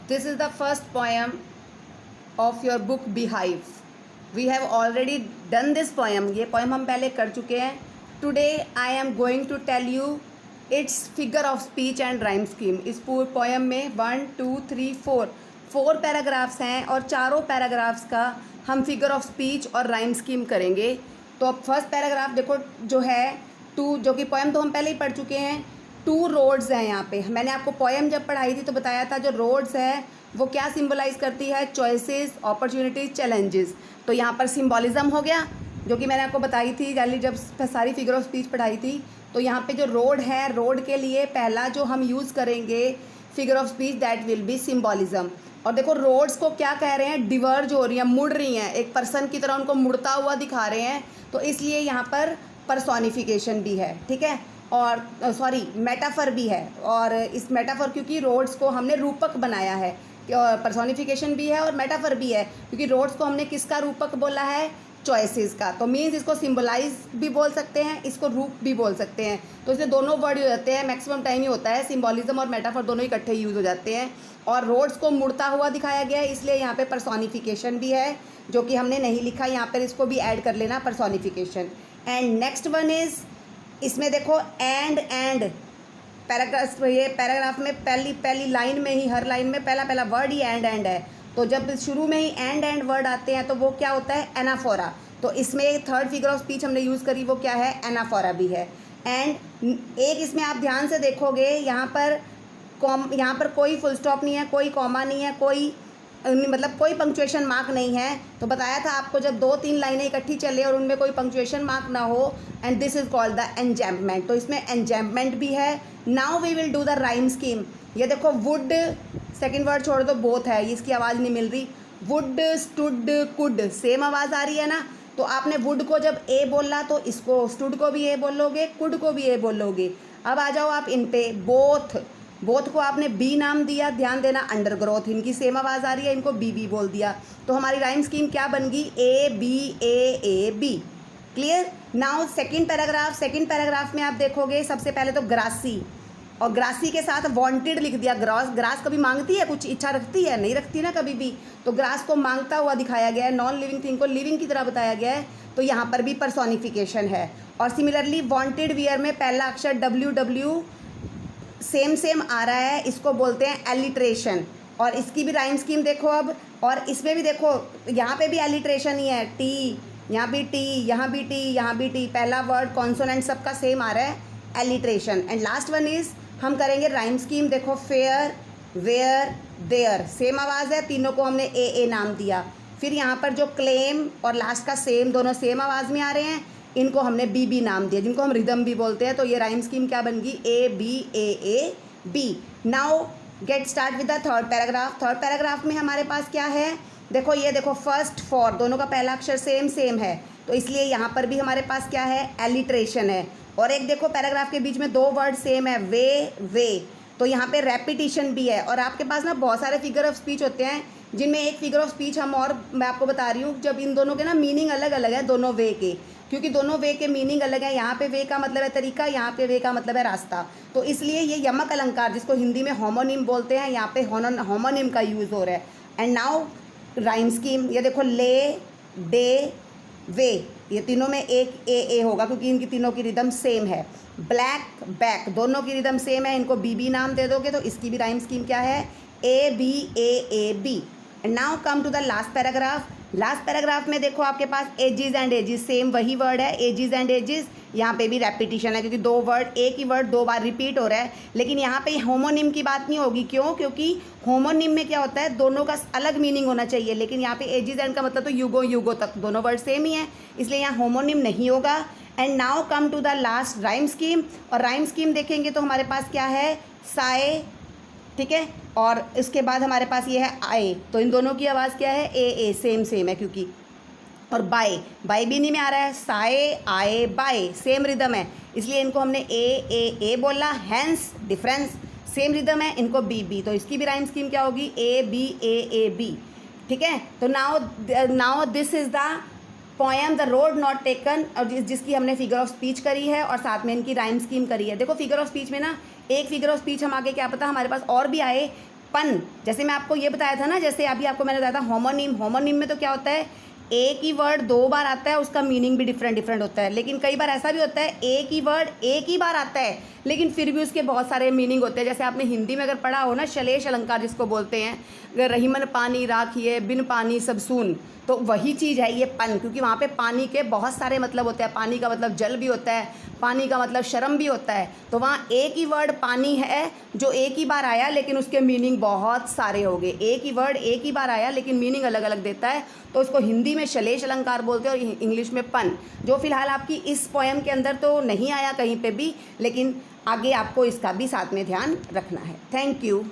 This is the first poem of your book Beehive. We have already done this poem. ये poem हम पहले कर चुके हैं. Today I am going to tell you its figure of speech and rhyme scheme. इस पूरे poem में 1 2 3 4 paragraphs हैं और चारों पैराग्राफ्स का हम फिगर ऑफ स्पीच और राइम स्कीम करेंगे. तो अब फर्स्ट पैराग्राफ देखो जो है टू, जो कि पोएम तो हम पहले ही पढ़ चुके हैं. 2 रोड्स हैं यहाँ पे. मैंने आपको पोएम जब पढ़ाई थी तो बताया था जो रोड्स है वो क्या सिंबलाइज करती है, चॉइसेस, अपॉर्चुनिटीज, चैलेंजेस. तो यहाँ पर सिम्बॉलिज्म हो गया जो कि मैंने आपको बताई थी गाली जब सारी फिगर ऑफ स्पीच पढ़ाई थी. तो यहाँ पे जो रोड है, रोड के लिए पहला जो हम यूज़ करेंगे figure of speech that will be symbolism. और देखो रोड्स को क्या कह रहे हैं, डिवर्ज हो रही हैं, मुड़ रही हैं, एक पर्सन की तरह उनको मुड़ता हुआ दिखा रहे हैं. तो इसलिए यहाँ पर पर्सोनिफिकेशन भी है, ठीक है, और सॉरी मेटाफर भी है. और इस मेटाफर क्योंकि रोड्स को हमने रूपक बनाया है, और पर्सोनिफिकेशन भी है और मेटाफर भी है क्योंकि रोड्स को हमने किसका रूपक बोला है, चॉइसेस का. तो मीन्स इसको सिंबलाइज भी बोल सकते हैं, इसको रूप भी बोल सकते हैं. तो इसमें दोनों वर्ड हो जाते हैं, मैक्सिमम टाइम ही होता है सिंबॉलिज्म और मेटाफर दोनों इकट्ठे यूज़ हो जाते हैं. और रोड्स को मुड़ता हुआ दिखाया गया है इसलिए यहाँ पे पर्सोनिफिकेशन भी है जो कि हमने नहीं लिखा यहाँ पर, इसको भी ऐड कर लेना personification. And next one is, इसमें देखो एंड पैराग्राफ, ये पैराग्राफ में पहली लाइन में ही, हर लाइन में पहला वर्ड ही एंड है. तो जब शुरू में ही एंड वर्ड आते हैं तो वो क्या होता है, एनाफोरा. तो इसमें थर्ड फिगर ऑफ स्पीच हमने यूज़ करी वो क्या है, एनाफोरा भी है. एंड एक इसमें आप ध्यान से देखोगे यहाँ पर कोई फुल स्टॉप नहीं है, कोई कॉमा नहीं है, कोई मतलब कोई पंक्चुएशन मार्क नहीं है. तो बताया था आपको जब 2-3 लाइनें इकट्ठी चले और उनमें कोई पंक्चुएशन मार्क ना हो, and this is called the enjambment. तो इसमें एंजैम्पमेंट भी है. Now we will do the rhyme scheme. ये देखो वुड, सेकंड वर्ड छोड़ दो, बोथ है, इसकी आवाज़ नहीं मिल रही. वुड, स्टूड, कुड, सेम आवाज़ आ रही है ना. तो आपने वुड को जब ए बोला तो इसको स्टूड को भी ए बोलोगे, कुड को भी ए बोलोगे. अब आ जाओ आप इन पे, बोथ को आपने बी नाम दिया, ध्यान देना, अंडर ग्रोथ, इनकी सेम आवाज़ आ रही है, इनको बी बोल दिया. तो हमारी राइम स्कीम क्या बन गई, A B B. Clear. Now second paragraph में आप देखोगे सबसे पहले तो ग्रासी, और ग्रासी के साथ वांटेड लिख दिया. ग्रास कभी मांगती है, कुछ इच्छा रखती है, नहीं रखती ना कभी भी. तो ग्रास को मांगता हुआ दिखाया गया है, नॉन लिविंग थिंग को लिविंग की तरह बताया गया है. तो यहाँ पर भी पर्सोनिफिकेशन है. और सिमिलरली वांटेड वियर में पहला अक्षर डब्ल्यू सेम आ रहा है, इसको बोलते हैं एलिट्रेशन. और इसकी भी राइम स्कीम देखो अब. और इसमें भी देखो यहाँ पे भी एलिट्रेशन ही है, टी, यहाँ भी टी, यहाँ भी टी, यहाँ भी टी. पहला वर्ड कॉन्सोनेंट सबका सेम आ रहा है, alliteration. And last one is हम करेंगे राइम स्कीम. देखो फेयर, वेयर, देयर, सेम आवाज़ है, तीनों को हमने ए नाम दिया. फिर यहाँ पर जो क्लेम और लास्ट का सेम, दोनों सेम आवाज़ में आ रहे हैं, इनको हमने बी नाम दिया, जिनको हम रिदम भी बोलते हैं. तो ये राइम स्कीम क्या बन गई, A B. Now get start with the third paragraph में हमारे पास क्या है, देखो ये देखो फर्स्ट फॉर, दोनों का पहला अक्षर सेम है. तो इसलिए यहाँ पर भी हमारे पास क्या है, एलिट्रेशन है. और एक देखो पैराग्राफ के बीच में 2 वर्ड सेम है, वे. तो यहाँ पे रेपिटिशन भी है. और आपके पास ना बहुत सारे फिगर ऑफ स्पीच होते हैं जिनमें एक फिगर ऑफ स्पीच मैं आपको बता रही हूँ जब इन दोनों के ना मीनिंग अलग अलग है, दोनों वे के, क्योंकि दोनों वे के मीनिंग अलग है. यहाँ पे वे का मतलब है तरीका, यहाँ पे वे का मतलब है रास्ता. तो इसलिए ये यमक अलंकार जिसको हिंदी में होमोनिम बोलते हैं, यहाँ पे होमोनिम का यूज़ हो रहा है. एंड नाउ राइम स्कीम, ये देखो ले, डे, वे, ये तीनों में एक ए होगा क्योंकि इनकी तीनों की रिदम सेम है. ब्लैक, बैक, दोनों की रिदम सेम है, इनको बी नाम दे दोगे. तो इसकी भी राइम स्कीम क्या है, A B. And now come to the last paragraph में देखो आपके पास एजिज एंड एजिज, सेम वही वर्ड है, एजिज एंड एजिज. यहाँ पे भी रेपिटिशन है क्योंकि 2 वर्ड, एक ही वर्ड 2 बार रिपीट हो रहा है. लेकिन यहाँ पे होमोनिम की बात नहीं होगी. क्यों, क्योंकि होमोनिम में क्या होता है, दोनों का अलग मीनिंग होना चाहिए. लेकिन यहाँ पे एजिज एंड का मतलब तो युगों तक, दोनों वर्ड सेम ही है, इसलिए यहाँ होमोनिम नहीं होगा. And now come to the last rhyme scheme. और राइम स्कीम देखेंगे तो हमारे पास क्या है, साए, ठीक है, और इसके बाद हमारे पास ये है आए. तो इन दोनों की आवाज़ क्या है, ए सेम है क्योंकि. और बाय भी नहीं में आ रहा है, साए, आए, बाय, सेम रिदम है, इसलिए इनको हमने ए बोला. हैंस डिफरेंस, सेम रिदम है, इनको बी. तो इसकी भी राइम स्कीम क्या होगी, ए बी. ठीक है. तो now this is the poem the road not taken, और जिसकी हमने फिगर ऑफ स्पीच करी है और साथ में इनकी राइम स्कीम करी है. देखो फिगर ऑफ स्पीच में ना एक फिगर ऑफ स्पीच हम आगे क्या पता हमारे पास और भी आए, पन, जैसे मैं आपको ये बताया था ना, जैसे अभी आपको मैंने बताया था होमोनिम। होमोनिम में तो क्या होता है, एक ही वर्ड 2 बार आता है, उसका मीनिंग भी डिफरेंट डिफरेंट होता है। लेकिन कई बार ऐसा भी होता है एक ही वर्ड एक ही बार आता है, लेकिन फिर भी उसके बहुत सारे मीनिंग होते हैं। जैसे आपने हिंदी में अगर पढ़ा हो ना, शलेश अलंकार जिसको बोलते हैं, अगर रहीमन पानी राखिए बिन पानी सब सून, तो वही चीज़ है ये पन, क्योंकि वहाँ पे पानी के बहुत सारे मतलब होते हैं। पानी का मतलब जल भी होता है, पानी का मतलब शर्म भी होता है। तो वहाँ एक ही वर्ड पानी है जो एक ही बार आया, लेकिन उसके मीनिंग बहुत सारे हो गए। एक ही वर्ड एक ही बार आया, लेकिन मीनिंग अलग अलग देता है। तो उसको हिंदी में शलेश अलंकार बोलते हैं और इंग्लिश में पन, जो फिलहाल आपकी इस पोएम के अंदर तो नहीं आया कहीं पे भी, लेकिन आगे आपको इसका भी साथ में ध्यान रखना है। Thank you.